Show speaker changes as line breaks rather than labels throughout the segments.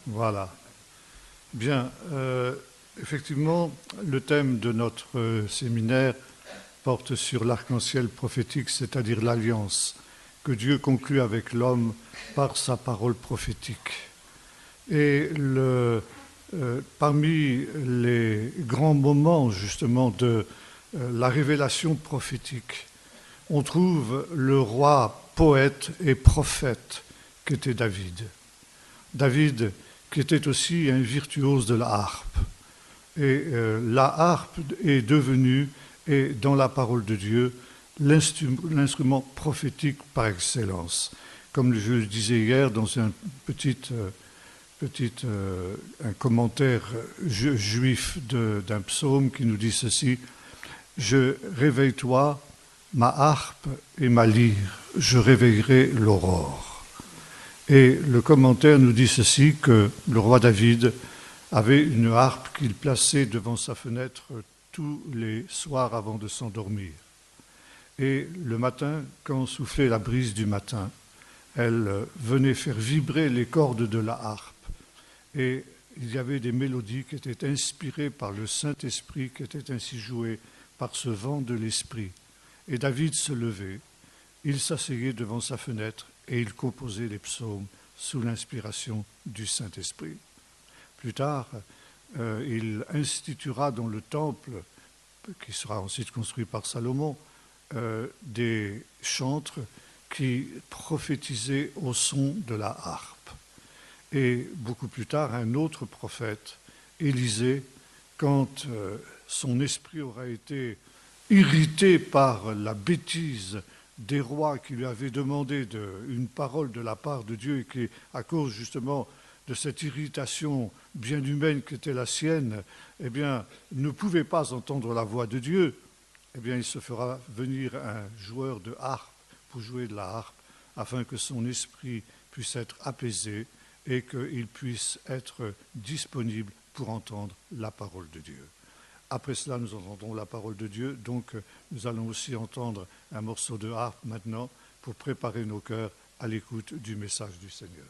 Voilà. Bien. Effectivement, le thème de notre séminaire porte sur l'arc-en-ciel prophétique, c'est-à-dire l'alliance que Dieu conclut avec l'homme par sa parole prophétique. Et parmi les grands moments justement de la révélation prophétique, on trouve le roi poète et prophète qu'était David. David qui était aussi un virtuose de la harpe. Et la harpe est devenue, et dans la parole de Dieu, l'instrument prophétique par excellence. Comme je le disais hier dans un un commentaire juif d'un psaume qui nous dit ceci: je réveille-toi, ma harpe et ma lyre, je réveillerai l'aurore. Et le commentaire nous dit ceci, que le roi David avait une harpe qu'il plaçait devant sa fenêtre tous les soirs avant de s'endormir. Et le matin, quand soufflait la brise du matin, elle venait faire vibrer les cordes de la harpe. Et il y avait des mélodies qui étaient inspirées par le Saint-Esprit, qui étaient ainsi jouées par ce vent de l'Esprit. Et David se levait, il s'asseyait devant sa fenêtre et il composait les psaumes sous l'inspiration du Saint-Esprit. Plus tard, il instituera dans le temple, qui sera ensuite construit par Salomon, des chantres qui prophétisaient au son de la harpe. Et beaucoup plus tard, un autre prophète, Élisée, quand son esprit aura été irrité par la bêtise des rois qui lui avaient demandé une parole de la part de Dieu, et qui, à cause justement de cette irritation bien humaine qui était la sienne, eh bien, ne pouvait pas entendre la voix de Dieu, eh bien, il se fera venir un joueur de harpe pour jouer de la harpe, afin que son esprit puisse être apaisé et qu'il puisse être disponible pour entendre la parole de Dieu. Après cela, nous entendrons la parole de Dieu, donc nous allons aussi entendre un morceau de harpe maintenant pour préparer nos cœurs à l'écoute du message du Seigneur.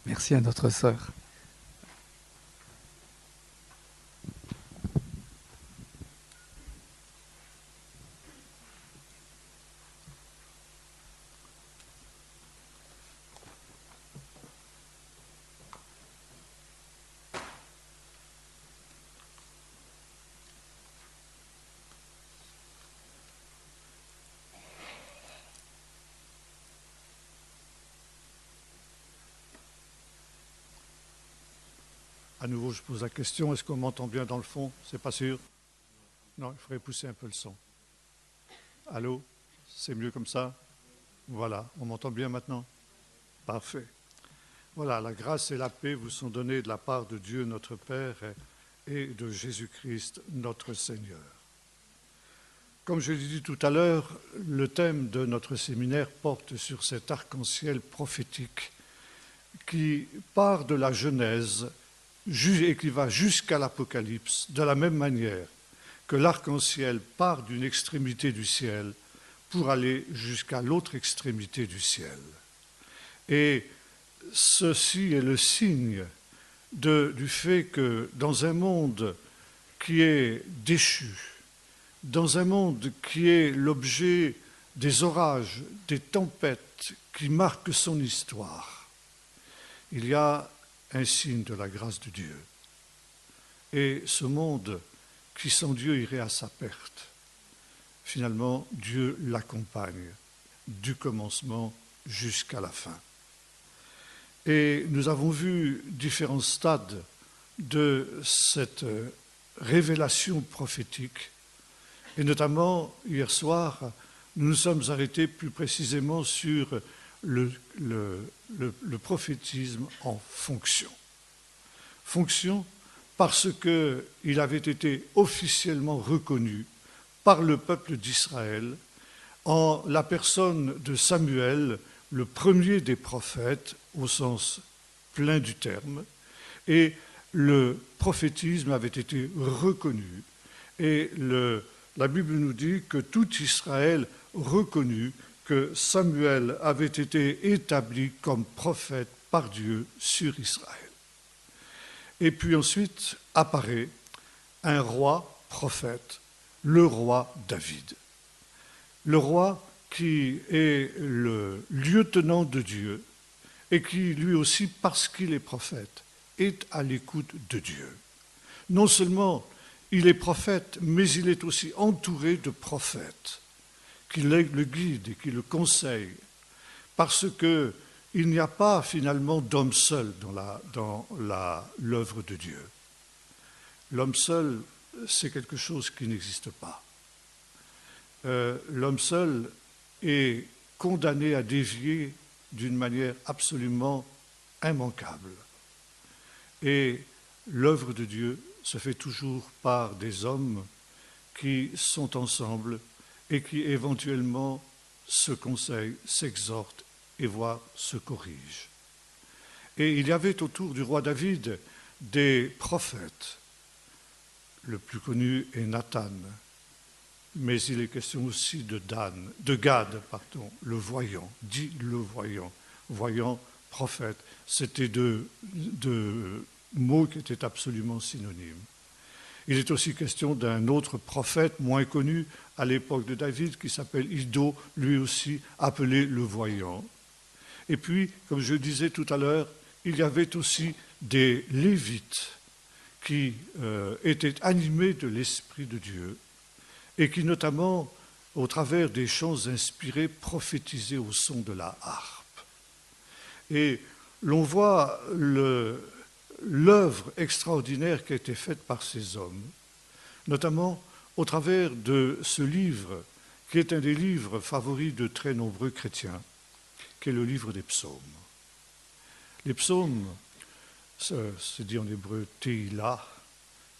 Merci à notre sœur.
À nouveau, je pose la question, est-ce qu'on m'entend bien dans le fond? C'est pas sûr? Non, il faudrait pousser un peu le son. Allô? C'est mieux comme ça? Voilà, on m'entend bien maintenant? Parfait. Voilà, la grâce et la paix vous sont données de la part de Dieu notre Père et de Jésus-Christ notre Seigneur. Comme je l'ai dit tout à l'heure, le thème de notre séminaire porte sur cet arc-en-ciel prophétique qui part de la Genèse et qui va jusqu'à l'Apocalypse, de la même manière que l'arc-en-ciel part d'une extrémité du ciel pour aller jusqu'à l'autre extrémité du ciel. Et ceci est le signe du fait que dans un monde qui est déchu, dans un monde qui est l'objet des orages, des tempêtes qui marquent son histoire, il y a un signe de la grâce de Dieu. Et ce monde qui sans Dieu irait à sa perte, finalement, Dieu l'accompagne du commencement jusqu'à la fin. Et nous avons vu différents stades de cette révélation prophétique. Et notamment, hier soir, nous nous sommes arrêtés plus précisément sur le prophétisme en fonction. Fonction parce qu'il avait été officiellement reconnu par le peuple d'Israël en la personne de Samuel, le premier des prophètes, au sens plein du terme, et le prophétisme avait été reconnu. Et la Bible nous dit que tout Israël reconnut que Samuel avait été établi comme prophète par Dieu sur Israël. Et puis ensuite apparaît un roi prophète, le roi David. Le roi qui est le lieutenant de Dieu et qui, lui aussi, parce qu'il est prophète, est à l'écoute de Dieu. Non seulement il est prophète, mais il est aussi entouré de prophètes qui le guident et qui le conseillent, parce qu'il n'y a pas finalement d'homme seul dans l'œuvre de Dieu. L'homme seul, c'est quelque chose qui n'existe pas. L'homme seul est condamné à dévier d'une manière absolument immanquable. Et l'œuvre de Dieu se fait toujours par des hommes qui sont ensemble et qui éventuellement se conseillent, s'exhortent et voire se corrigent. Et il y avait autour du roi David des prophètes. Le plus connu est Nathan, mais il est question aussi de Gad, le voyant, dit le voyant. Voyant, prophète, c'était deux mots qui étaient absolument synonymes. Il est aussi question d'un autre prophète moins connu à l'époque de David qui s'appelle Iddo, lui aussi appelé le voyant. Et puis, comme je disais tout à l'heure, il y avait aussi des Lévites qui étaient animés de l'Esprit de Dieu et qui, notamment, au travers des chants inspirés, prophétisaient au son de la harpe. Et l'on voit l'œuvre extraordinaire qui a été faite par ces hommes, notamment au travers de ce livre, qui est un des livres favoris de très nombreux chrétiens, qui est le livre des psaumes. Les psaumes, c'est dit en hébreu Tehillah,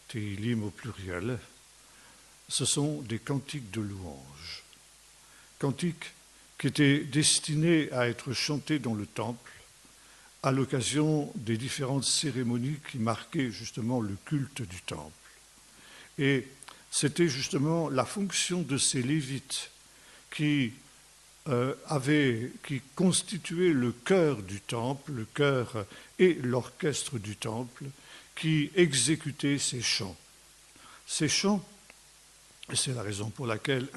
Tehilim au pluriel, ce sont des cantiques de louange. Cantiques qui étaient destinés à être chantés dans le temple à l'occasion des différentes cérémonies qui marquaient justement le culte du temple. Et c'était justement la fonction de ces Lévites qui qui constituait le cœur du temple, le cœur et l'orchestre du temple, qui exécutait ces chants. Ces chants, et c'est la raison pour laquelle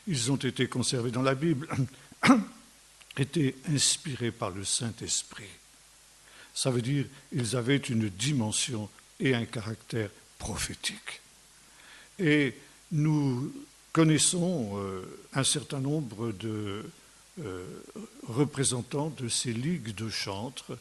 ils ont été conservés dans la Bible, étaient inspirés par le Saint-Esprit. Ça veut dire qu'ils avaient une dimension et un caractère prophétique. Et nous connaissons un certain nombre de représentants de ces ligues de chantres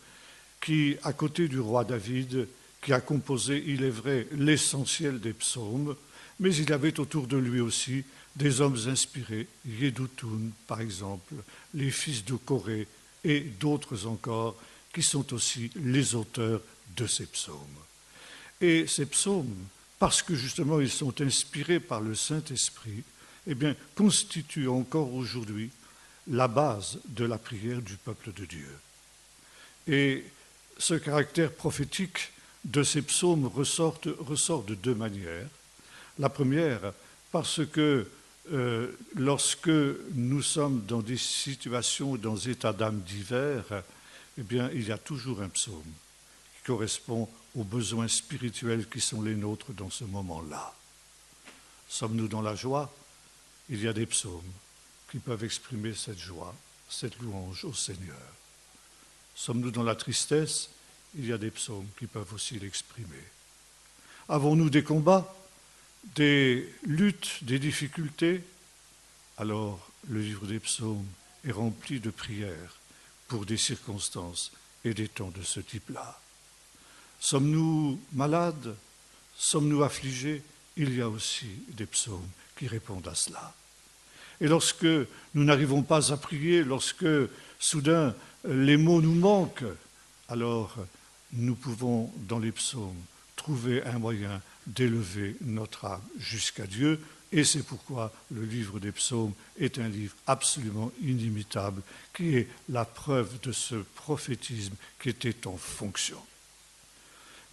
qui, à côté du roi David, qui a composé, il est vrai, l'essentiel des psaumes, mais il y avait autour de lui aussi des hommes inspirés, Yedutun par exemple, les fils de Corée et d'autres encore, qui sont aussi les auteurs de ces psaumes. Et ces psaumes, parce que justement ils sont inspirés par le Saint-Esprit, eh bien, constituent encore aujourd'hui la base de la prière du peuple de Dieu. Et ce caractère prophétique de ces psaumes ressort de deux manières. La première, parce que lorsque nous sommes dans des situations, dans des états d'âme divers, eh bien, il y a toujours un psaume qui correspond aux besoins spirituels qui sont les nôtres dans ce moment-là. Sommes-nous dans la joie? Il y a des psaumes qui peuvent exprimer cette joie, cette louange au Seigneur. Sommes-nous dans la tristesse? Il y a des psaumes qui peuvent aussi l'exprimer. Avons-nous des combats, des luttes, des difficultés? Alors le livre des psaumes est rempli de prières pour des circonstances et des temps de ce type-là. Sommes-nous malades? Sommes-nous affligés? Il y a aussi des psaumes qui répondent à cela. Et lorsque nous n'arrivons pas à prier, lorsque soudain les mots nous manquent, alors nous pouvons dans les psaumes trouver un moyen d'élever notre âme jusqu'à Dieu. Et c'est pourquoi le livre des psaumes est un livre absolument inimitable, qui est la preuve de ce prophétisme qui était en fonction.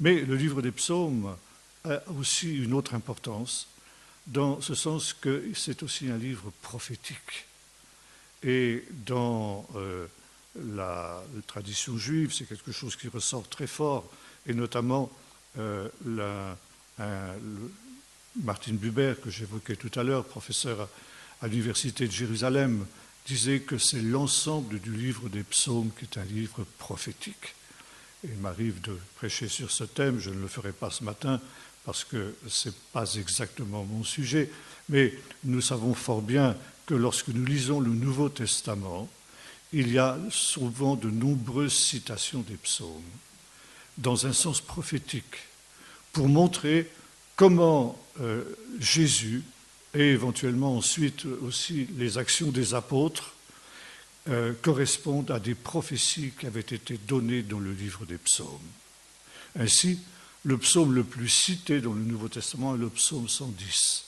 Mais le livre des psaumes a aussi une autre importance, dans ce sens que c'est aussi un livre prophétique. Et dans la tradition juive, c'est quelque chose qui ressort très fort, et notamment Martin Buber, que j'évoquais tout à l'heure, professeur à l'Université de Jérusalem, disait que c'est l'ensemble du livre des psaumes qui est un livre prophétique. Et il m'arrive de prêcher sur ce thème, je ne le ferai pas ce matin parce que ce n'est pas exactement mon sujet, mais nous savons fort bien que lorsque nous lisons le Nouveau Testament, il y a souvent de nombreuses citations des psaumes dans un sens prophétique pour montrer comment Jésus et éventuellement ensuite aussi les actions des apôtres correspondent à des prophéties qui avaient été données dans le livre des psaumes. Ainsi, le psaume le plus cité dans le Nouveau Testament est le psaume 110.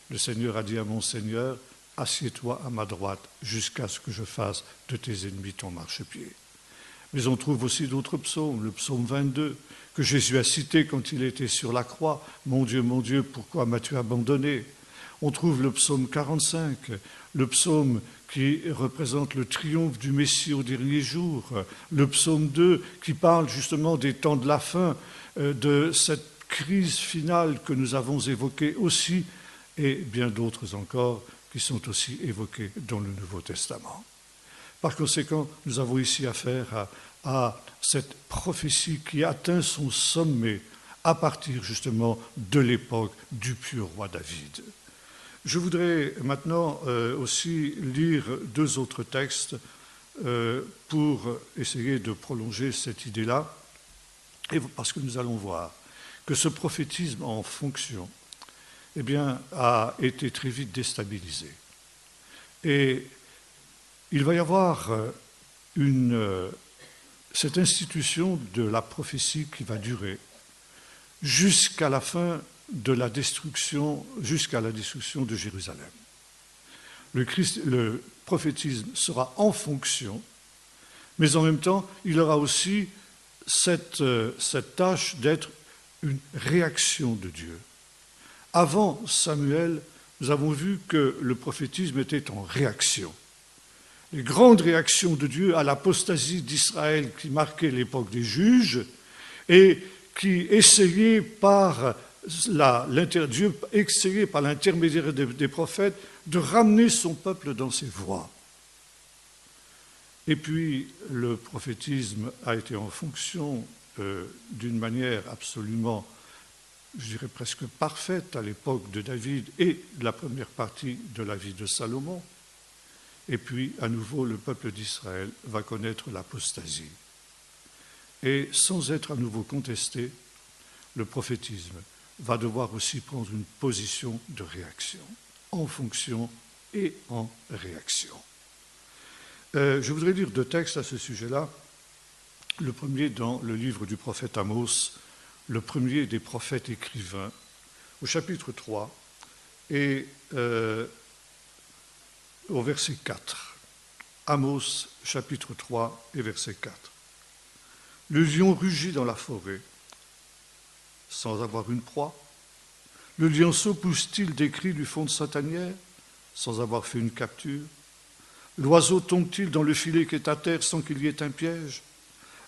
Le Seigneur a dit à mon Seigneur, « Assieds-toi à ma droite jusqu'à ce que je fasse de tes ennemis ton marchepied. » Mais on trouve aussi d'autres psaumes, le psaume 22, que Jésus a cité quand il était sur la croix. « Mon Dieu, pourquoi m'as-tu abandonné ?» On trouve le psaume 45, le psaume qui représente le triomphe du Messie au dernier jour, le psaume 2 qui parle justement des temps de la fin, de cette crise finale que nous avons évoquée aussi, et bien d'autres encore qui sont aussi évoqués dans le Nouveau Testament. Par conséquent, nous avons ici affaire à cette prophétie qui atteint son sommet à partir justement de l'époque du pieux roi David. Je voudrais maintenant aussi lire deux autres textes pour essayer de prolonger cette idée-là, et parce que nous allons voir que ce prophétisme en fonction eh bien, a été très vite déstabilisé. Et il va y avoir cette institution de la prophétie qui va durer jusqu'à la fin de la destruction, jusqu'à la destruction de Jérusalem. Le prophétisme sera en fonction, mais en même temps, il aura aussi cette tâche d'être une réaction de Dieu. Avant Samuel, nous avons vu que le prophétisme était en réaction. les grandes réactions de Dieu à l'apostasie d'Israël qui marquait l'époque des juges et qui essayait Dieu essayait par l'intermédiaire des prophètes de ramener son peuple dans ses voies. Et puis le prophétisme a été en fonction d'une manière absolument, je dirais presque parfaite à l'époque de David et de la première partie de la vie de Salomon. Et puis, à nouveau, le peuple d'Israël va connaître l'apostasie. Et sans être à nouveau contesté, le prophétisme va devoir aussi prendre une position de réaction, en fonction et en réaction. Je voudrais lire 2 textes à ce sujet-là. Le premier dans le livre du prophète Amos, le premier des prophètes écrivains, au chapitre 3 et au verset 4. Amos, chapitre 3 et verset 4. Le lion rugit dans la forêt sans avoir une proie. Le lionceau pousse-t-il des cris du fond de sa tanière sans avoir fait une capture? L'oiseau tombe-t-il dans le filet qui est à terre sans qu'il y ait un piège?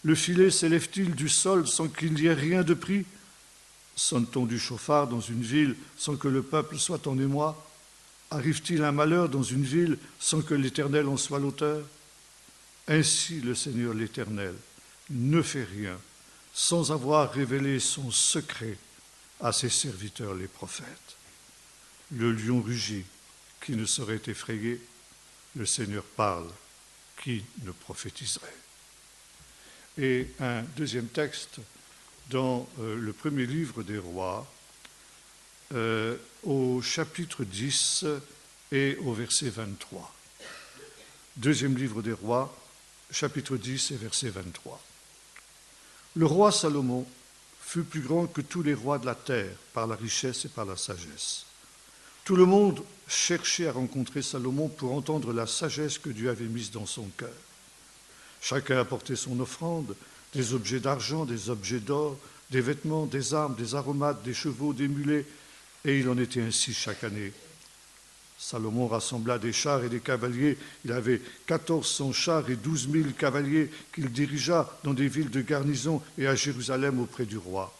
Le filet s'élève-t-il du sol sans qu'il y ait rien de pris? Sonne-t-on du chauffard dans une ville sans que le peuple soit en émoi? Arrive-t-il un malheur dans une ville sans que l'Éternel en soit l'auteur? Ainsi le Seigneur l'Éternel ne fait rien sans avoir révélé son secret à ses serviteurs les prophètes. Le lion rugit, qui ne saurait effrayer? Le Seigneur parle, qui ne prophétiserait? Et un deuxième texte dans le premier livre des rois, au chapitre 10 et au verset 23. Deuxième livre des rois, chapitre 10 et verset 23. Le roi Salomon fut plus grand que tous les rois de la terre par la richesse et par la sagesse. Tout le monde cherchait à rencontrer Salomon pour entendre la sagesse que Dieu avait mise dans son cœur. Chacun apportait son offrande, des objets d'argent, des objets d'or, des vêtements, des armes, des aromates, des chevaux, des mulets, et il en était ainsi chaque année. Salomon rassembla des chars et des cavaliers. Il avait 1400 chars et 12 000 cavaliers qu'il dirigea dans des villes de garnison et à Jérusalem auprès du roi.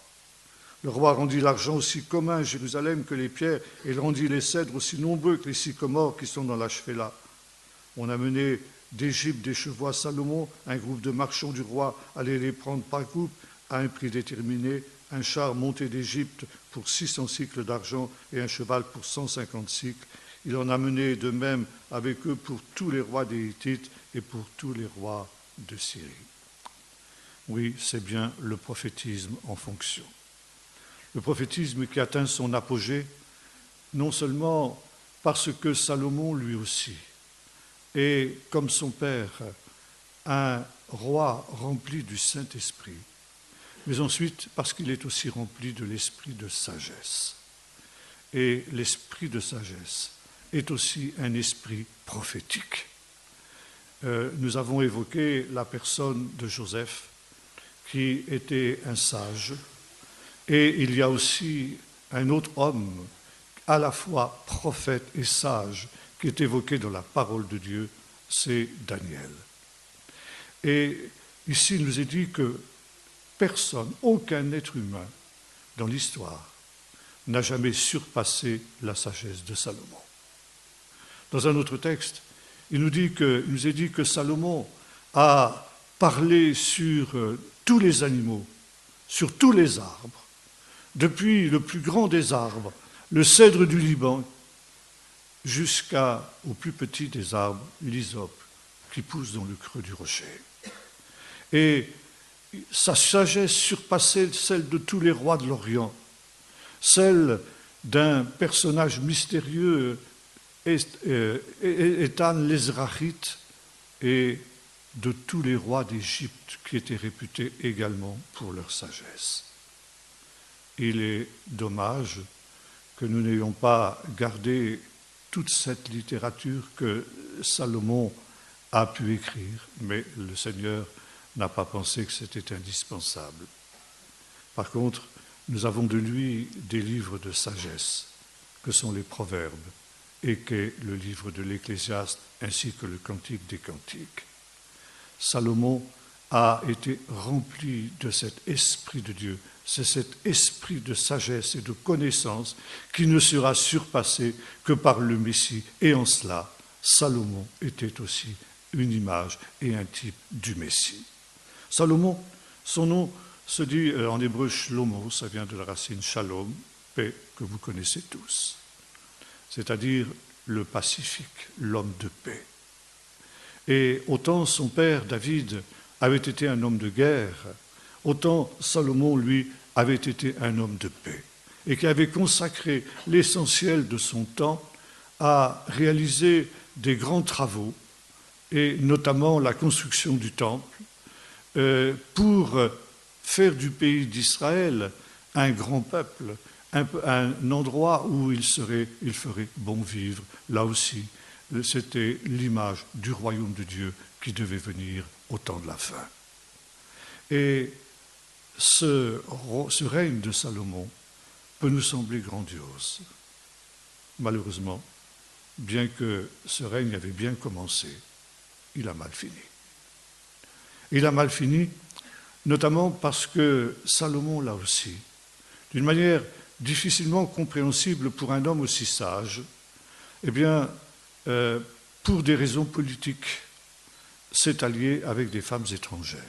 Le roi rendit l'argent aussi commun à Jérusalem que les pierres, et il rendit les cèdres aussi nombreux que les sycomores qui sont dans la Shephéla. On a mené d'Égypte des chevaux à Salomon, un groupe de marchands du roi allait les prendre par groupe à un prix déterminé, un char monté d'Égypte pour 600 cycles d'argent et un cheval pour 150 cycles. Il en a mené de même avec eux pour tous les rois des Hittites et pour tous les rois de Syrie. Oui, c'est bien le prophétisme en fonction. Le prophétisme qui atteint son apogée, non seulement parce que Salomon, lui aussi, est, comme son père, un roi rempli du Saint-Esprit, mais ensuite parce qu'il est aussi rempli de l'esprit de sagesse. Et l'esprit de sagesse est aussi un esprit prophétique. Nous avons évoqué la personne de Joseph, qui était un sage, et il y a aussi un autre homme, à la fois prophète et sage, qui est évoqué dans la parole de Dieu, c'est Daniel. Et ici, il nous est dit que personne, aucun être humain dans l'histoire n'a jamais surpassé la sagesse de Salomon. Dans un autre texte, il nous est dit que Salomon a parlé sur tous les animaux, sur tous les arbres, depuis le plus grand des arbres, le cèdre du Liban, jusqu'au plus petit des arbres, l'hysope, qui pousse dans le creux du rocher. Et sa sagesse surpassait celle de tous les rois de l'Orient, celle d'un personnage mystérieux, Étan l'Ezrachite, et de tous les rois d'Égypte qui étaient réputés également pour leur sagesse. Il est dommage que nous n'ayons pas gardé toute cette littérature que Salomon a pu écrire, mais le Seigneur n'a pas pensé que c'était indispensable. Par contre, nous avons de lui des livres de sagesse, que sont les Proverbes et qu'est le livre de l'Ecclésiaste ainsi que le Cantique des Cantiques. Salomon a été rempli de cet esprit de Dieu. C'est cet esprit de sagesse et de connaissance qui ne sera surpassé que par le Messie. Et en cela, Salomon était aussi une image et un type du Messie. Salomon, son nom se dit en hébreu Shlomo, ça vient de la racine shalom, paix, que vous connaissez tous, c'est-à-dire le pacifique, l'homme de paix. Et autant son père David avait été un homme de guerre, autant Salomon, lui, avait été un homme de paix et qui avait consacré l'essentiel de son temps à réaliser des grands travaux, et notamment la construction du temple, pour faire du pays d'Israël un grand peuple, un endroit où il ferait bon vivre. Là aussi, c'était l'image du royaume de Dieu qui devait venir au temps de la fin. Et ce règne de Salomon peut nous sembler grandiose. Malheureusement, bien que ce règne avait bien commencé, il a mal fini. Il a mal fini, notamment parce que Salomon, là aussi, d'une manière difficilement compréhensible pour un homme aussi sage, eh bien, pour des raisons politiques, s'est allié avec des femmes étrangères.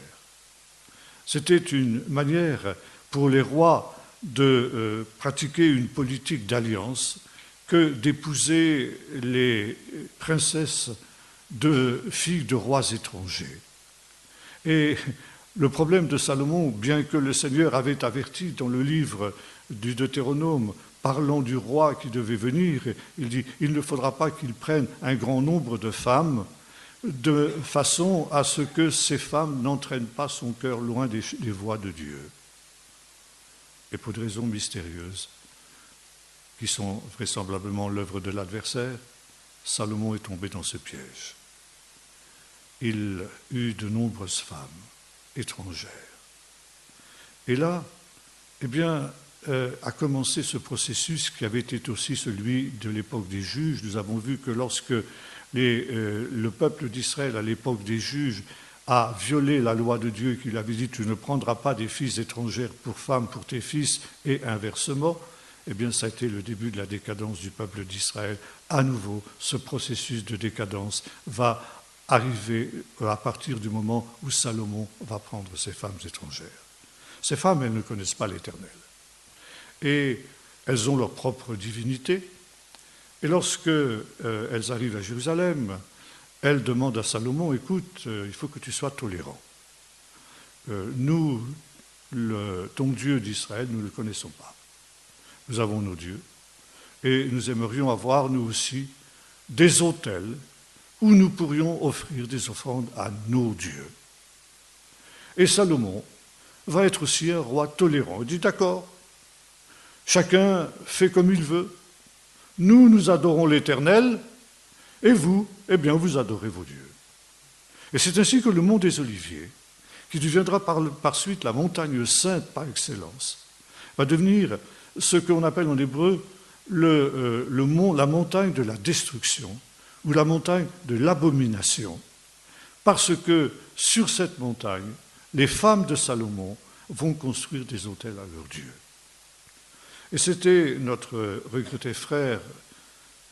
C'était une manière pour les rois de pratiquer une politique d'alliance que d'épouser les princesses de filles de rois étrangers. Et le problème de Salomon, bien que le Seigneur avait averti dans le livre du Deutéronome, parlant du roi qui devait venir, il dit « Il ne faudra pas qu'il prenne un grand nombre de femmes, de façon à ce que ces femmes n'entraînent pas son cœur loin des voies de Dieu. » Et pour des raisons mystérieuses, qui sont vraisemblablement l'œuvre de l'adversaire, Salomon est tombé dans ce piège. Il eut de nombreuses femmes étrangères. Et là, eh bien, a commencé ce processus qui avait été aussi celui de l'époque des juges. Nous avons vu que lorsque le peuple d'Israël, à l'époque des juges, a violé la loi de Dieu, qui lui avait dit « Tu ne prendras pas des filles étrangères pour femmes pour tes fils » et inversement, eh bien, ça a été le début de la décadence du peuple d'Israël. À nouveau, ce processus de décadence va arriver à partir du moment où Salomon va prendre ces femmes étrangères. Ces femmes, elles ne connaissent pas l'Éternel. Et elles ont leur propre divinité. Et lorsque elles arrivent à Jérusalem, elles demandent à Salomon, écoute, il faut que tu sois tolérant. Nous, ton Dieu d'Israël, nous ne le connaissons pas. Nous avons nos dieux. Et nous aimerions avoir, nous aussi, des autels où nous pourrions offrir des offrandes à nos dieux. Et Salomon va être aussi un roi tolérant. Il dit, d'accord, chacun fait comme il veut. Nous, nous adorons l'Éternel, et vous, eh bien, vous adorez vos dieux. Et c'est ainsi que le mont des Oliviers, qui deviendra par suite la montagne sainte par excellence, va devenir ce qu'on appelle en hébreu la montagne de la destruction, ou la montagne de l'abomination, parce que sur cette montagne, les femmes de Salomon vont construire des autels à leurs dieux. Et c'était notre regretté frère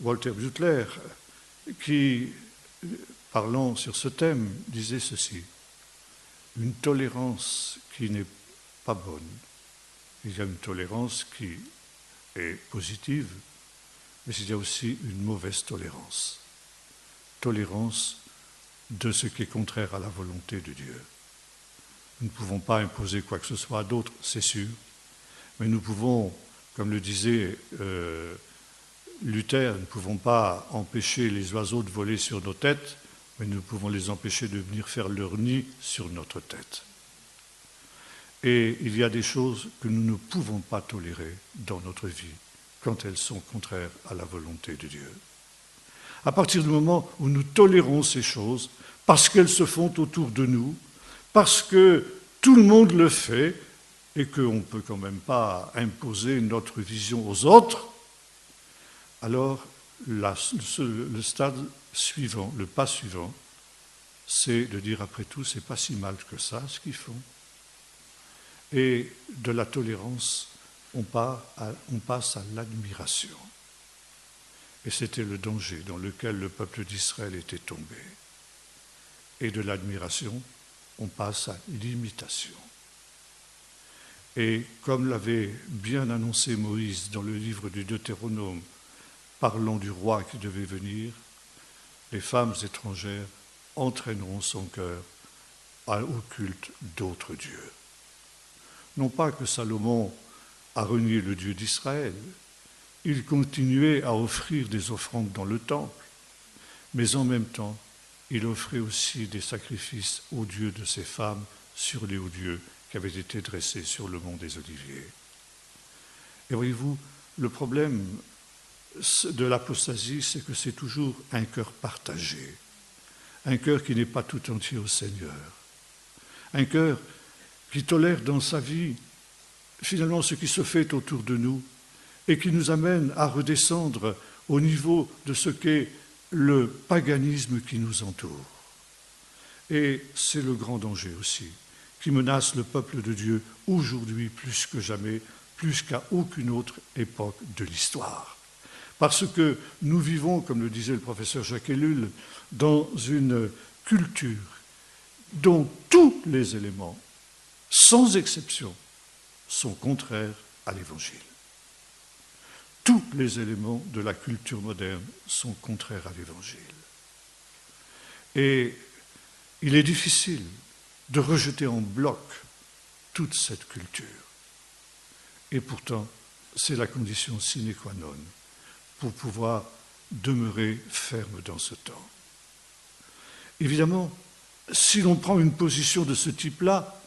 Walter Butler qui, parlant sur ce thème, disait ceci: une tolérance qui n'est pas bonne. Il y a une tolérance qui est positive, mais il y a aussi une mauvaise tolérance. Tolérance de ce qui est contraire à la volonté de Dieu. Nous ne pouvons pas imposer quoi que ce soit à d'autres, c'est sûr, mais nous pouvons, comme le disait Luther, nous ne pouvons pas empêcher les oiseaux de voler sur nos têtes, mais nous pouvons les empêcher de venir faire leur nid sur notre tête. Et il y a des choses que nous ne pouvons pas tolérer dans notre vie quand elles sont contraires à la volonté de Dieu. À partir du moment où nous tolérons ces choses, parce qu'elles se font autour de nous, parce que tout le monde le fait et qu'on ne peut quand même pas imposer notre vision aux autres, alors le stade suivant, le pas suivant, c'est de dire après tout, c'est pas si mal que ça ce qu'ils font. Et de la tolérance, on passe à l'admiration. Et c'était le danger dans lequel le peuple d'Israël était tombé. Et de l'admiration, on passe à l'imitation. Et comme l'avait bien annoncé Moïse dans le livre du Deutéronome, parlant du roi qui devait venir, les femmes étrangères entraîneront son cœur au culte d'autres dieux. Non pas que Salomon a renié le Dieu d'Israël, il continuait à offrir des offrandes dans le temple, mais en même temps, il offrait aussi des sacrifices aux dieux de ces femmes sur les hauts dieux qui avaient été dressés sur le mont des Oliviers. Et voyez-vous, le problème de l'apostasie, c'est que c'est toujours un cœur partagé, un cœur qui n'est pas tout entier au Seigneur, un cœur qui tolère dans sa vie finalement ce qui se fait autour de nous et qui nous amène à redescendre au niveau de ce qu'est le paganisme qui nous entoure. Et c'est le grand danger aussi, qui menace le peuple de Dieu aujourd'hui plus que jamais, plus qu'à aucune autre époque de l'histoire. Parce que nous vivons, comme le disait le professeur Jacques Ellul, dans une culture dont tous les éléments, sans exception, sont contraires à l'Évangile. Tous les éléments de la culture moderne sont contraires à l'Évangile. Et il est difficile de rejeter en bloc toute cette culture. Et pourtant, c'est la condition sine qua non pour pouvoir demeurer ferme dans ce temps. Évidemment, si l'on prend une position de ce type-là,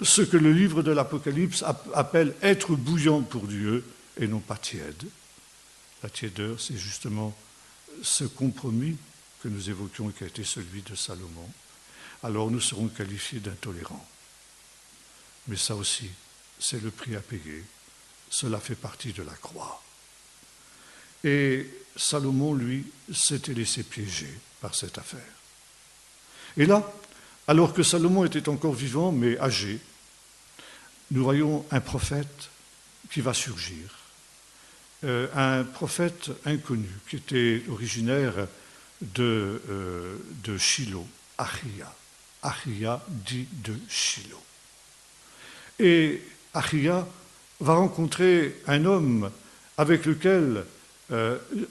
ce que le livre de l'Apocalypse appelle être bouillant pour Dieu et non pas tiède. La tiédeur, c'est justement ce compromis que nous évoquions et qui a été celui de Salomon. Alors nous serons qualifiés d'intolérants. Mais ça aussi, c'est le prix à payer. Cela fait partie de la croix. Et Salomon, lui, s'était laissé piéger par cette affaire. Et là, alors que Salomon était encore vivant, mais âgé, nous voyons un prophète qui va surgir. Un prophète inconnu qui était originaire de Shilo, Achia. Achia dit de Shilo. Et Achia va rencontrer un homme avec lequel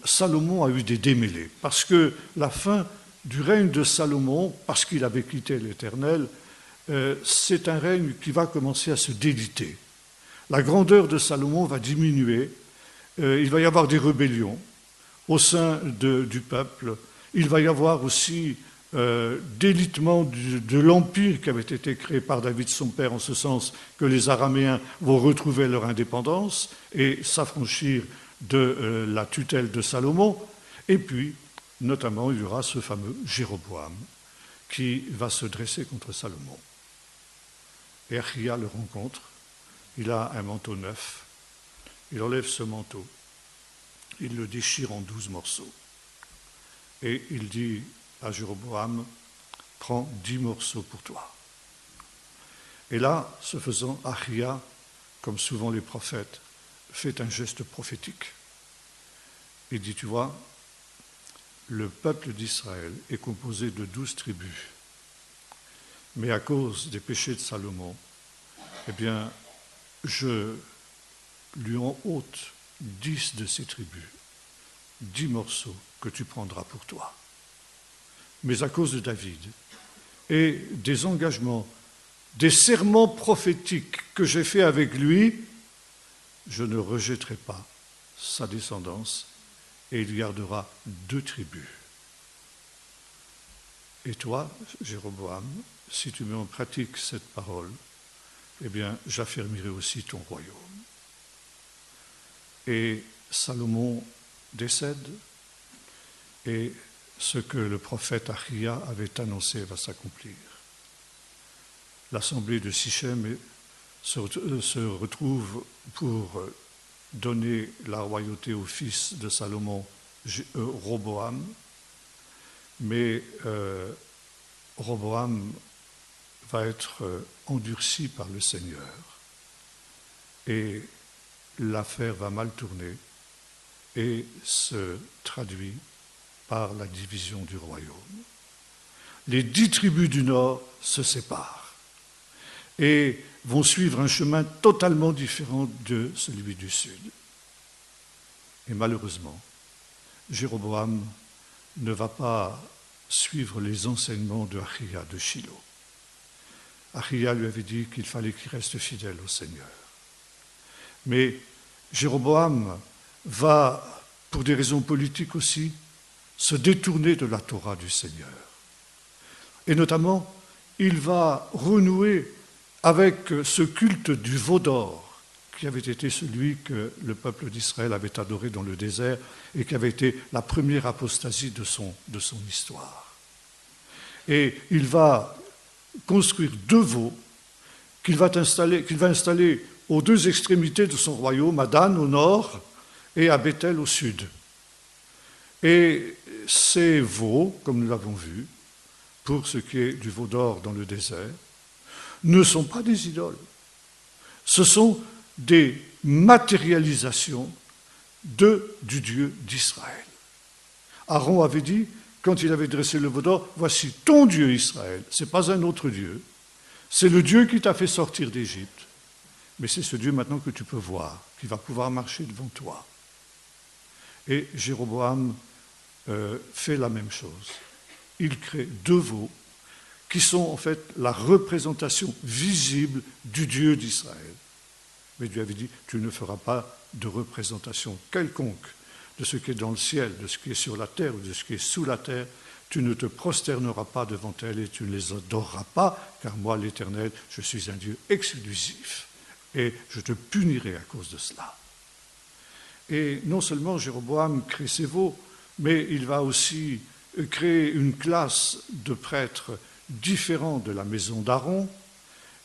Salomon a eu des démêlés, parce que la fin du règne de Salomon, parce qu'il avait quitté l'Éternel, c'est un règne qui va commencer à se déliter. La grandeur de Salomon va diminuer, il va y avoir des rébellions au sein du peuple, il va y avoir aussi délitement de l'empire qui avait été créé par David son père, en ce sens que les Araméens vont retrouver leur indépendance et s'affranchir de la tutelle de Salomon. Et puis, notamment, il y aura ce fameux Jéroboam qui va se dresser contre Salomon. Et Achia le rencontre, il a un manteau neuf, il enlève ce manteau, il le déchire en 12 morceaux. Et il dit à Jéroboam, prends 10 morceaux pour toi. Et là, ce faisant, Achia, comme souvent les prophètes, fait un geste prophétique. Il dit, tu vois, le peuple d'Israël est composé de 12 tribus. Mais à cause des péchés de Salomon, eh bien, je lui en ôte 10 de ces tribus, 10 morceaux que tu prendras pour toi. Mais à cause de David et des engagements, des serments prophétiques que j'ai faits avec lui, je ne rejetterai pas sa descendance et il gardera 2 tribus. Et toi, Jéroboam, si tu mets en pratique cette parole, eh bien, j'affermirai aussi ton royaume. Et Salomon décède, et ce que le prophète Achia avait annoncé va s'accomplir. L'assemblée de Sichem se retrouve pour donner la royauté au fils de Salomon, Roboam, mais Roboam va être endurci par le Seigneur et l'affaire va mal tourner et se traduit par la division du royaume. Les 10 tribus du Nord se séparent et vont suivre un chemin totalement différent de celui du Sud. Et malheureusement, Jéroboam ne va pas suivre les enseignements de Achia de Shilo. Achia lui avait dit qu'il fallait qu'il reste fidèle au Seigneur. Mais Jéroboam va, pour des raisons politiques aussi, se détourner de la Torah du Seigneur. Et notamment, il va renouer avec ce culte du veau d'or, qui avait été celui que le peuple d'Israël avait adoré dans le désert et qui avait été la première apostasie de son histoire. Et il va construire 2 veaux qu'il va installer aux 2 extrémités de son royaume, à Dan au nord et à Bethel au sud. Et ces veaux, comme nous l'avons vu, pour ce qui est du veau d'or dans le désert, ne sont pas des idoles. Ce sont des matérialisations du Dieu d'Israël. Aaron avait dit, quand il avait dressé le veau d'or, « Voici ton Dieu Israël, ce n'est pas un autre Dieu, c'est le Dieu qui t'a fait sortir d'Égypte, mais c'est ce Dieu maintenant que tu peux voir, qui va pouvoir marcher devant toi. » Et Jéroboam fait la même chose. Il crée 2 veaux qui sont en fait la représentation visible du Dieu d'Israël. Mais Dieu avait dit, tu ne feras pas de représentation quelconque de ce qui est dans le ciel, de ce qui est sur la terre ou de ce qui est sous la terre. Tu ne te prosterneras pas devant elles et tu ne les adoreras pas, car moi, l'Éternel, je suis un Dieu exclusif et je te punirai à cause de cela. Et non seulement Jéroboam crée ces veaux, mais il va aussi créer une classe de prêtres différents de la maison d'Aaron.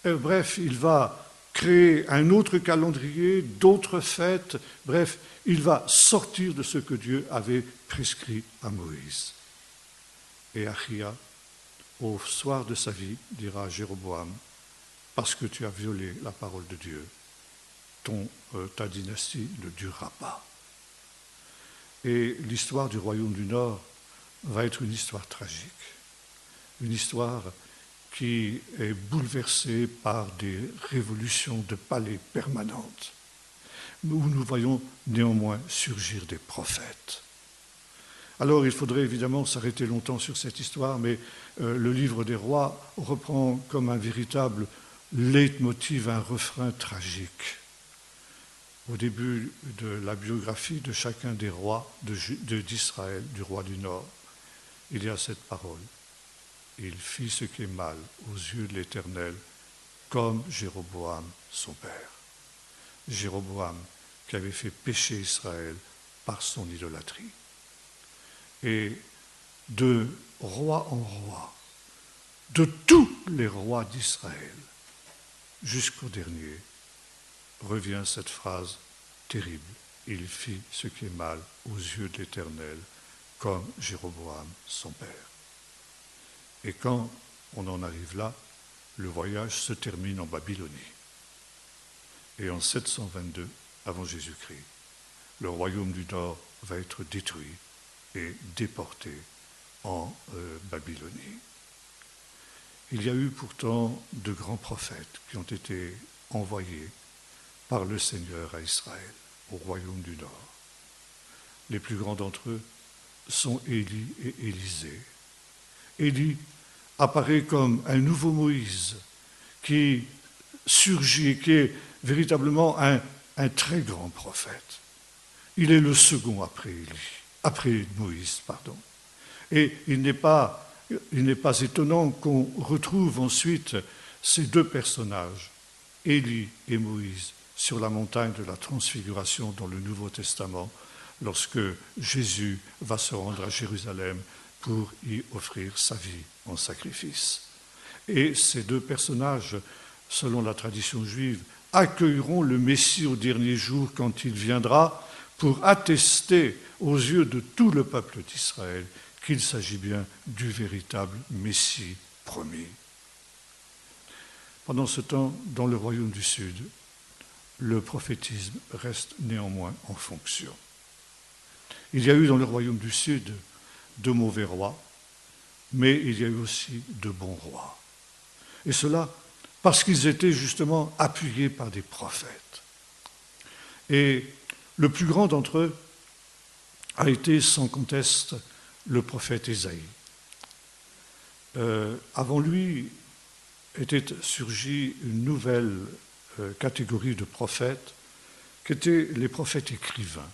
Bref, il va créer un autre calendrier, d'autres fêtes. Bref, il va sortir de ce que Dieu avait prescrit à Moïse. Et Achia, au soir de sa vie, dira à Jéroboam, parce que tu as violé la parole de Dieu, ta dynastie ne durera pas. Et l'histoire du royaume du Nord va être une histoire tragique, une histoire qui est bouleversée par des révolutions de palais permanentes, où nous voyons néanmoins surgir des prophètes. Alors il faudrait évidemment s'arrêter longtemps sur cette histoire, mais le livre des rois reprend comme un véritable leitmotiv, un refrain tragique. Au début de la biographie de chacun des rois d'Israël, du roi du Nord, il y a cette parole. Il fit ce qui est mal aux yeux de l'Éternel, comme Jéroboam, son père. Jéroboam, qui avait fait pécher Israël par son idolâtrie. Et de roi en roi, de tous les rois d'Israël, jusqu'au dernier, revient cette phrase terrible. Il fit ce qui est mal aux yeux de l'Éternel, comme Jéroboam, son père. Et quand on en arrive là, le voyage se termine en Babylonie. Et en 722, avant Jésus-Christ, le royaume du Nord va être détruit et déporté en Babylonie. Il y a eu pourtant de grands prophètes qui ont été envoyés par le Seigneur à Israël, au royaume du Nord. Les plus grands d'entre eux sont Élie et Élisée. Élie apparaît comme un nouveau Moïse qui surgit et qui est véritablement un très grand prophète. Il est le second après Moïse. Et il n'est pas étonnant qu'on retrouve ensuite ces 2 personnages, Élie et Moïse, sur la montagne de la Transfiguration dans le Nouveau Testament, lorsque Jésus va se rendre à Jérusalem pour y offrir sa vie en sacrifice. Et ces 2 personnages, selon la tradition juive, accueilleront le Messie au dernier jour quand il viendra pour attester aux yeux de tout le peuple d'Israël qu'il s'agit bien du véritable Messie promis. Pendant ce temps, dans le royaume du Sud, le prophétisme reste néanmoins en fonction. Il y a eu dans le royaume du Sud de mauvais rois, mais il y a eu aussi de bons rois. Et cela parce qu'ils étaient justement appuyés par des prophètes. Et le plus grand d'entre eux a été sans conteste le prophète Ésaïe. Avant lui était surgie une nouvelle catégorie de prophètes qui étaient les prophètes écrivains.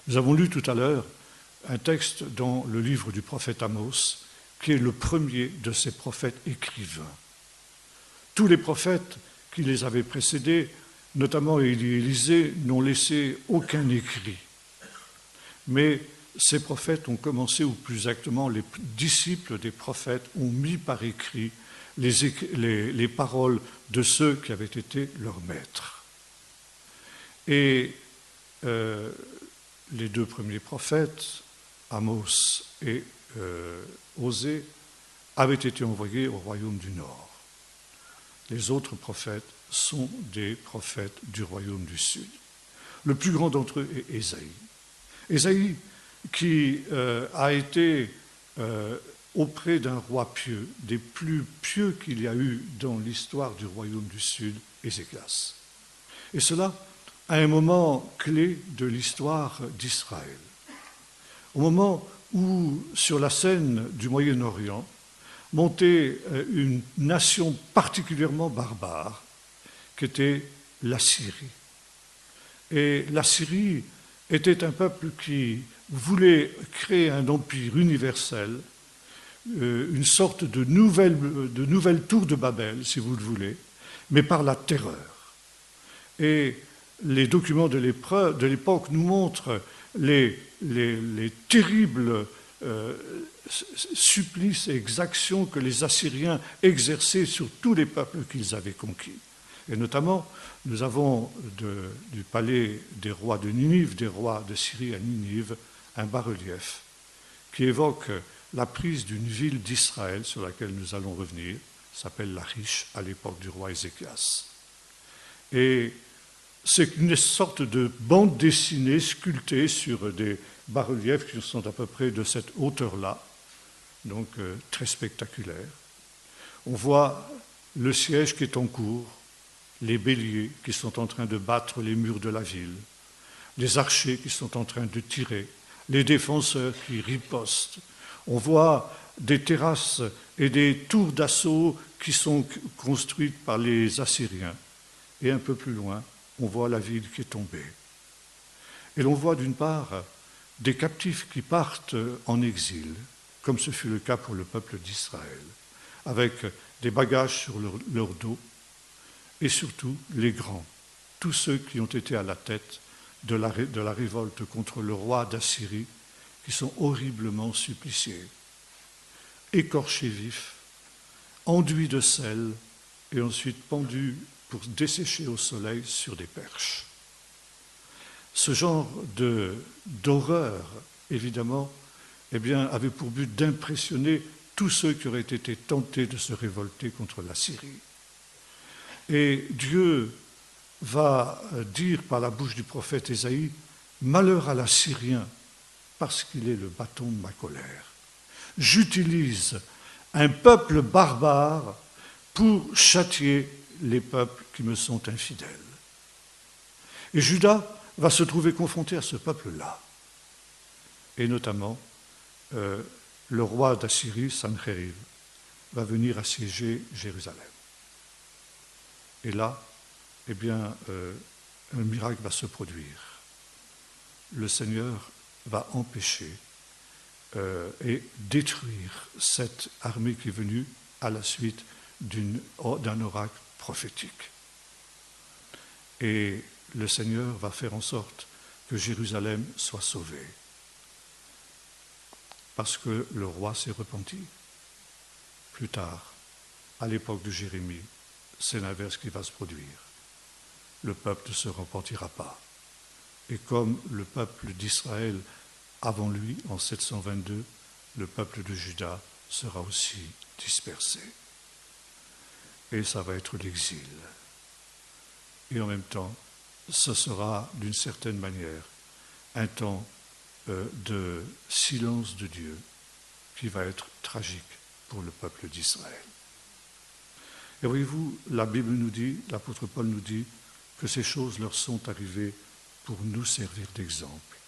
Nous avons lu tout à l'heure un texte dans le livre du prophète Amos qui est le premier de ces prophètes écrivains. Tous les prophètes qui les avaient précédés, notamment Élie et Élisée, n'ont laissé aucun écrit. Mais ces prophètes ont commencé, ou plus exactement les disciples des prophètes ont mis par écrit les paroles de ceux qui avaient été leurs maîtres. Et les deux premiers prophètes, Amos et Osée, avaient été envoyés au royaume du Nord. Les autres prophètes sont des prophètes du royaume du Sud. Le plus grand d'entre eux est Ésaïe. Ésaïe qui a été auprès d'un roi pieux, des plus pieux qu'il y a eu dans l'histoire du royaume du Sud, Ézéchias. Et cela à un moment clé de l'histoire d'Israël. Au moment où, sur la scène du Moyen-Orient, montait une nation particulièrement barbare, qui était la Syrie. Et la Syrie était un peuple qui voulait créer un empire universel, une sorte de nouvelle tour de Babel, si vous le voulez, mais par la terreur. Et les documents de l'époque nous montrent les terribles supplices et exactions que les Assyriens exerçaient sur tous les peuples qu'ils avaient conquis. Et notamment, nous avons du palais des rois de Ninive, des rois de Syrie à Ninive, un bas-relief qui évoque la prise d'une ville d'Israël sur laquelle nous allons revenir, s'appelle Lachish, à l'époque du roi Ézéchias. Et c'est une sorte de bande dessinée sculptée sur des bas-reliefs qui sont à peu près de cette hauteur-là, donc très spectaculaire. On voit le siège qui est en cours, les béliers qui sont en train de battre les murs de la ville, les archers qui sont en train de tirer, les défenseurs qui ripostent. On voit des terrasses et des tours d'assaut qui sont construites par les Assyriens. Et un peu plus loin, on voit la ville qui est tombée. Et l'on voit d'une part des captifs qui partent en exil, comme ce fut le cas pour le peuple d'Israël, avec des bagages sur leur dos, et surtout les grands, tous ceux qui ont été à la tête de la révolte contre le roi d'Assyrie, qui sont horriblement suppliciés, écorchés vifs, enduits de sel, et ensuite pendus pour dessécher au soleil sur des perches. Ce genre d'horreur, évidemment, avait pour but d'impressionner tous ceux qui auraient été tentés de se révolter contre la Syrie. Et Dieu va dire par la bouche du prophète Ésaïe, « Malheur à l'Assyrien, parce qu'il est le bâton de ma colère. J'utilise un peuple barbare pour châtier les peuples qui me sont infidèles. » Et Juda va se trouver confronté à ce peuple-là. Et notamment, le roi d'Assyrie, Sanchériv, va venir assiéger Jérusalem. Et là, un miracle va se produire. Le Seigneur va empêcher et détruire cette armée qui est venue à la suite d'un oracle prophétique. Et le Seigneur va faire en sorte que Jérusalem soit sauvée. Parce que le roi s'est repenti. Plus tard, à l'époque de Jérémie, c'est l'inverse qui va se produire. Le peuple ne se repentira pas Et comme le peuple d'Israël avant lui, en 722, le peuple de Juda sera aussi dispersé. Et ça va être l'exil. Et en même temps, ce sera d'une certaine manière un temps de silence de Dieu qui va être tragique pour le peuple d'Israël. Et voyez-vous, la Bible nous dit, l'apôtre Paul nous dit que ces choses leur sont arrivées pour nous servir d'exemple,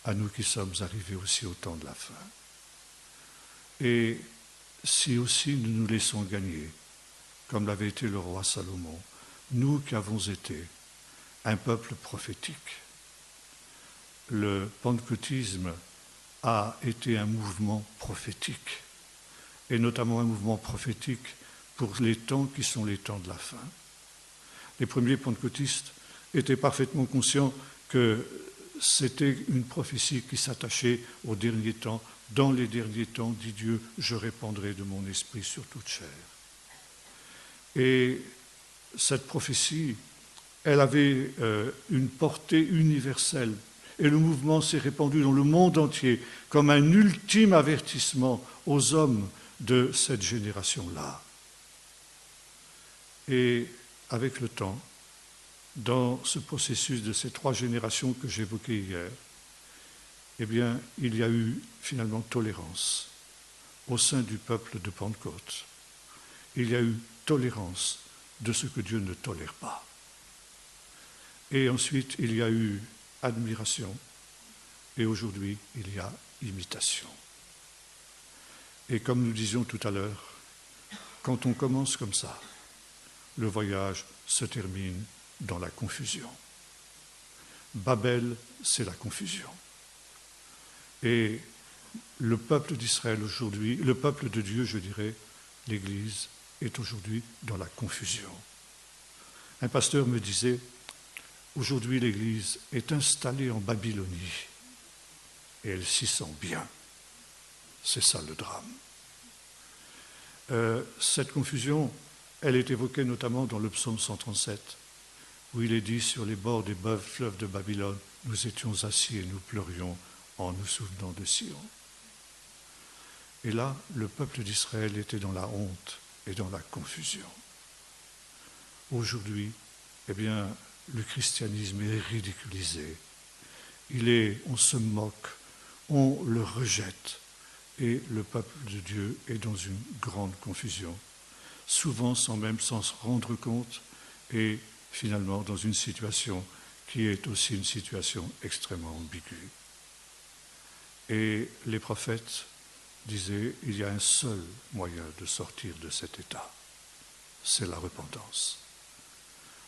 à nous qui sommes arrivés aussi au temps de la fin. Et si aussi nous nous laissons gagner, comme l'avait été le roi Salomon, nous qui avons été un peuple prophétique. Le pentecôtisme a été un mouvement prophétique, et notamment un mouvement prophétique pour les temps qui sont les temps de la fin. Les premiers pentecôtistes étaient parfaitement conscients que c'était une prophétie qui s'attachait aux derniers temps. Dans les derniers temps, dit Dieu, je répandrai de mon esprit sur toute chair. Et cette prophétie, elle avait une portée universelle. Et le mouvement s'est répandu dans le monde entier comme un ultime avertissement aux hommes de cette génération-là. Et avec le temps, dans ce processus de ces 3 générations que j'évoquais hier, eh bien, il y a eu finalement tolérance au sein du peuple de Pentecôte. Il y a eu tolérance de ce que Dieu ne tolère pas. Et ensuite, il y a eu admiration. Et aujourd'hui, il y a imitation. Et comme nous disions tout à l'heure, quand on commence comme ça, le voyage se termine dans la confusion. Babel, c'est la confusion. Et le peuple d'Israël aujourd'hui, le peuple de Dieu, je dirais, l'Église, est aujourd'hui dans la confusion. Un pasteur me disait, aujourd'hui l'Église est installée en Babylonie et elle s'y sent bien. C'est ça le drame. Cette confusion, elle est évoquée notamment dans le psaume 137, où il est dit sur les bords des fleuves de Babylone, nous étions assis et nous pleurions en nous souvenant de Sion. Et là, le peuple d'Israël était dans la honte et dans la confusion. Aujourd'hui, eh bien, le christianisme est ridiculisé. On se moque, on le rejette, et le peuple de Dieu est dans une grande confusion, souvent sans même s'en rendre compte, et finalement dans une situation qui est aussi une situation extrêmement ambiguë. Et les prophètes disaient, il y a un seul moyen de sortir de cet état, c'est la repentance.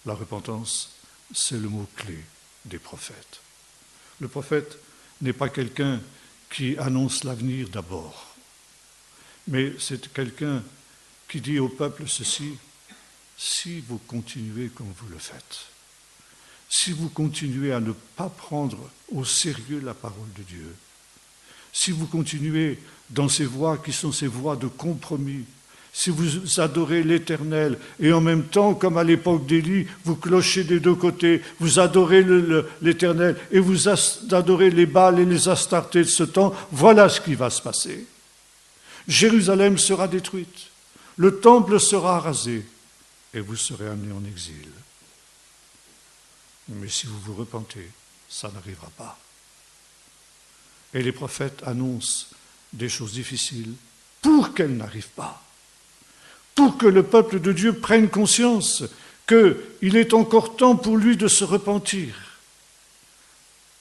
La repentance, c'est le mot-clé des prophètes. Le prophète n'est pas quelqu'un qui annonce l'avenir d'abord, mais c'est quelqu'un qui dit au peuple ceci, si vous continuez comme vous le faites, si vous continuez à ne pas prendre au sérieux la parole de Dieu, si vous continuez dans ces voies qui sont ces voies de compromis, si vous adorez l'Éternel et en même temps, comme à l'époque d'Élie, vous clochez des 2 côtés, vous adorez l'Éternel et vous adorez les Baals et les Astartés de ce temps, voilà ce qui va se passer. Jérusalem sera détruite, le temple sera rasé et vous serez amenés en exil. Mais si vous vous repentez, ça n'arrivera pas. Et les prophètes annoncent des choses difficiles pour qu'elles n'arrivent pas. Pour que le peuple de Dieu prenne conscience qu'il est encore temps pour lui de se repentir.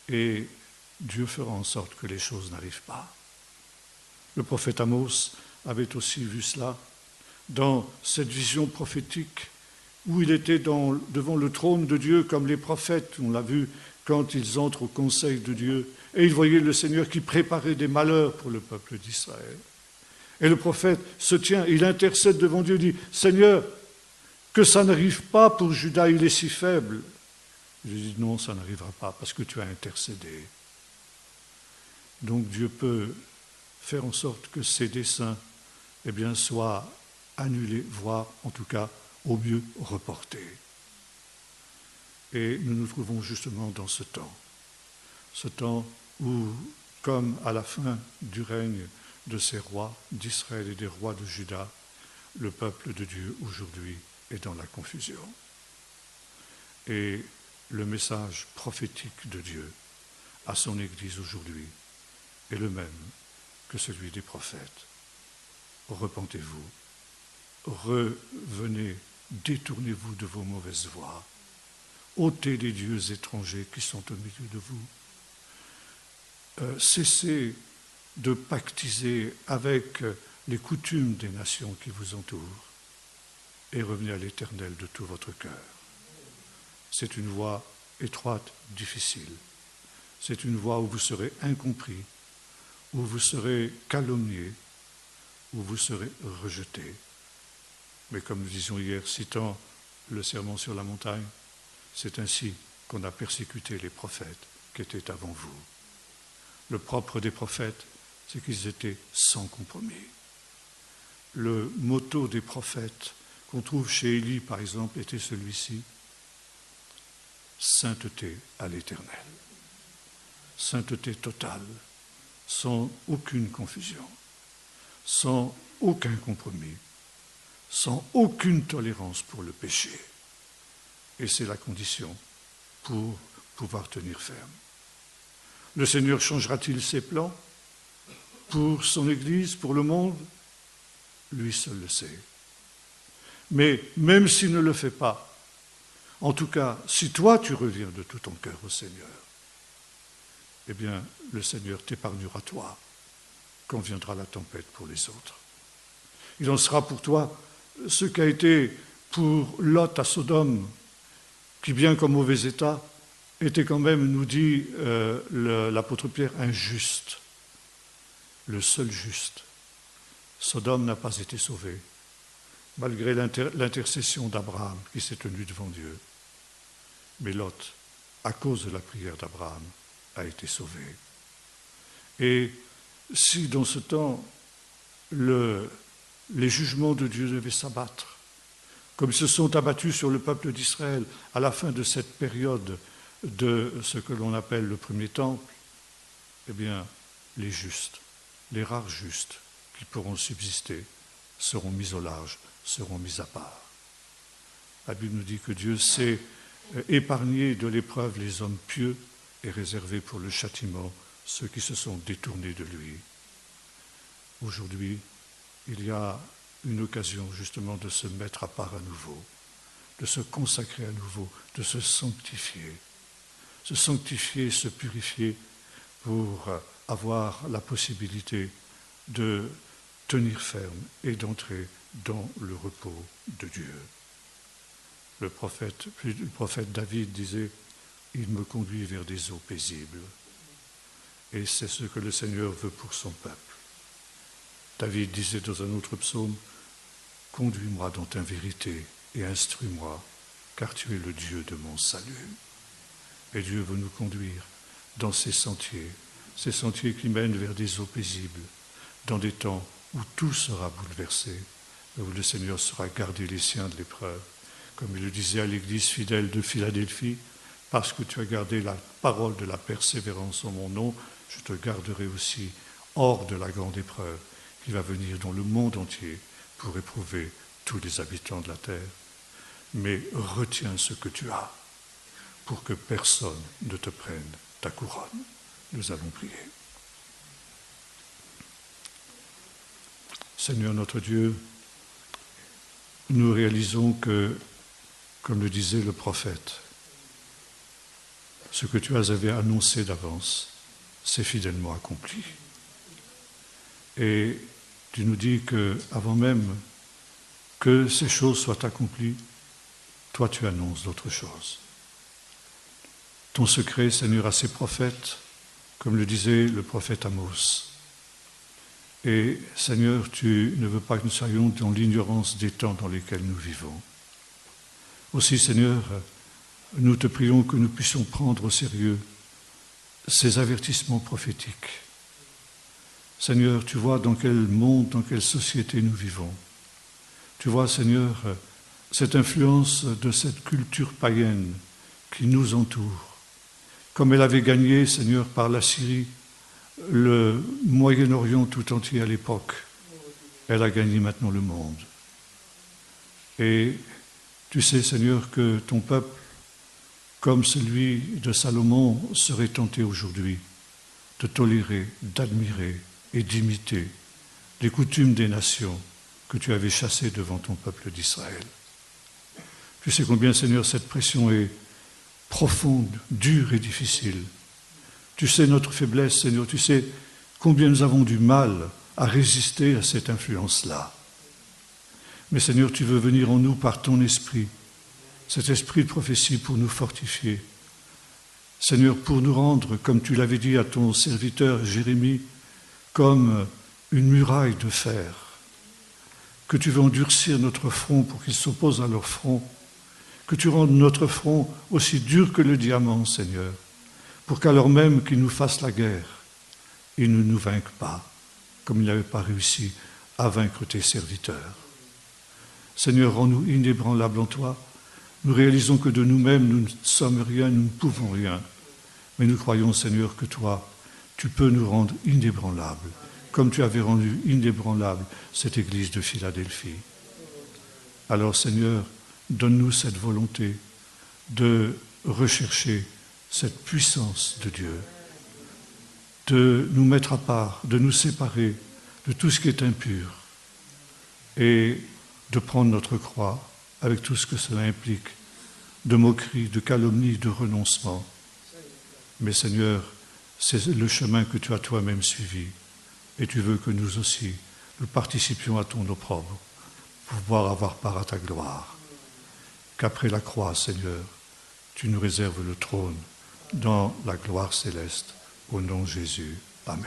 Et Dieu fera en sorte que les choses n'arrivent pas. Le prophète Amos avait aussi vu cela dans cette vision prophétique où il était devant le trône de Dieu comme les prophètes, on l'a vu quand ils entrent au conseil de Dieu, et il voyait le Seigneur qui préparait des malheurs pour le peuple d'Israël. Et le prophète se tient, il intercède devant Dieu, dit « Seigneur, que ça n'arrive pas pour Juda, il est si faible. » Je dis « Non, ça n'arrivera pas parce que tu as intercédé. » Donc Dieu peut faire en sorte que ses desseins soient annulés, voire en tout cas au mieux reportés. Et nous nous trouvons justement dans ce temps ce temps où, comme à la fin du règne de ces rois d'Israël et des rois de Juda, le peuple de Dieu aujourd'hui est dans la confusion. Et le message prophétique de Dieu à son Église aujourd'hui est le même que celui des prophètes. Repentez-vous, revenez, détournez-vous de vos mauvaises voies, ôtez les dieux étrangers qui sont au milieu de vous, cessez de pactiser avec les coutumes des nations qui vous entourent et revenez à l'Éternel de tout votre cœur. C'est une voie étroite, difficile. C'est une voie où vous serez incompris, où vous serez calomnié, où vous serez rejeté. Mais comme nous disions hier, citant le sermon sur la montagne, c'est ainsi qu'on a persécuté les prophètes qui étaient avant vous. Le propre des prophètes, c'est qu'ils étaient sans compromis. Le motto des prophètes qu'on trouve chez Élie, par exemple, était celui-ci: sainteté à l'Éternel. Sainteté totale, sans aucune confusion, sans aucun compromis, sans aucune tolérance pour le péché. Et c'est la condition pour pouvoir tenir ferme. Le Seigneur changera-t-il ses plans pour son Église, pour le monde? Lui seul le sait. Mais même s'il ne le fait pas, en tout cas, si toi tu reviens de tout ton cœur au Seigneur, eh bien, le Seigneur t'épargnera toi quand viendra la tempête pour les autres. Il en sera pour toi ce qu'a été pour Lot à Sodome, qui, bien qu'en mauvais état, était quand même, nous dit l'apôtre Pierre, un juste, le seul juste. Sodome n'a pas été sauvé, malgré l'intercession d'Abraham qui s'est tenu devant Dieu. Mais Lot, à cause de la prière d'Abraham, a été sauvé. Et si dans ce temps, les jugements de Dieu devaient s'abattre, comme ils se sont abattus sur le peuple d'Israël à la fin de cette période de ce que l'on appelle le premier temple, eh bien, les justes, les rares justes qui pourront subsister, seront mis au large, seront mis à part. La Bible nous dit que Dieu sait épargner de l'épreuve les hommes pieux et réserver pour le châtiment ceux qui se sont détournés de lui. Aujourd'hui, il y a une occasion justement de se mettre à part à nouveau, de se consacrer à nouveau, de se sanctifier, se purifier pour avoir la possibilité de tenir ferme et d'entrer dans le repos de Dieu. Le prophète David disait: « Il me conduit vers des eaux paisibles. » Et c'est ce que le Seigneur veut pour son peuple. David disait dans un autre psaume: « Conduis-moi dans ta vérité et instruis-moi, car tu es le Dieu de mon salut. » Et Dieu veut nous conduire dans ces sentiers qui mènent vers des eaux paisibles, dans des temps où tout sera bouleversé, où le Seigneur saura garder les siens de l'épreuve. Comme il le disait à l'église fidèle de Philadelphie: « Parce que tu as gardé la parole de la persévérance en mon nom, je te garderai aussi hors de la grande épreuve qui va venir dans le monde entier pour éprouver tous les habitants de la terre. Mais retiens ce que tu as, pour que personne ne te prenne ta couronne. » Nous allons prier. Seigneur notre Dieu, nous réalisons que, comme le disait le prophète, ce que tu avais annoncé d'avance, c'est fidèlement accompli. Et tu nous dis qu'avant même que ces choses soient accomplies, toi tu annonces d'autres choses. Ton secret, Seigneur, à ces prophètes, comme le disait le prophète Amos. Et Seigneur, tu ne veux pas que nous soyons dans l'ignorance des temps dans lesquels nous vivons. Aussi, Seigneur, nous te prions que nous puissions prendre au sérieux ces avertissements prophétiques. Seigneur, tu vois dans quel monde, dans quelle société nous vivons. Tu vois, Seigneur, cette influence de cette culture païenne qui nous entoure. comme elle avait gagné, Seigneur, par la Syrie, le Moyen-Orient tout entier à l'époque. Elle a gagné maintenant le monde. Et tu sais, Seigneur, que ton peuple, comme celui de Salomon, serait tenté aujourd'hui de tolérer, d'admirer et d'imiter les coutumes des nations que tu avais chassées devant ton peuple d'Israël. Tu sais combien, Seigneur, cette pression est profonde, dure et difficile. Tu sais notre faiblesse, Seigneur, tu sais combien nous avons du mal à résister à cette influence-là. Mais Seigneur, tu veux venir en nous par ton esprit, cet esprit de prophétie pour nous fortifier. Seigneur, pour nous rendre, comme tu l'avais dit à ton serviteur Jérémie, comme une muraille de fer, que tu veux endurcir notre front pour qu'il s'oppose à leur front, que tu rendes notre front aussi dur que le diamant, Seigneur, pour qu'alors même qu'ils nous fassent la guerre, ils ne nous vainquent pas, comme ils n'avaient pas réussi à vaincre tes serviteurs. Seigneur, rends-nous inébranlables en toi. Nous réalisons que de nous-mêmes, nous ne sommes rien, nous ne pouvons rien. Mais nous croyons, Seigneur, que toi, tu peux nous rendre inébranlables, comme tu avais rendu inébranlable cette église de Philadelphie. Alors, Seigneur, donne-nous cette volonté de rechercher cette puissance de Dieu, de nous mettre à part, de nous séparer de tout ce qui est impur et de prendre notre croix avec tout ce que cela implique, de moquerie, de calomnie, de renoncement. Mais Seigneur, c'est le chemin que tu as toi-même suivi et tu veux que nous aussi, nous participions à ton opprobre pour pouvoir avoir part à ta gloire. Qu'après la croix, Seigneur, tu nous réserves le trône dans la gloire céleste. Au nom de Jésus. Amen.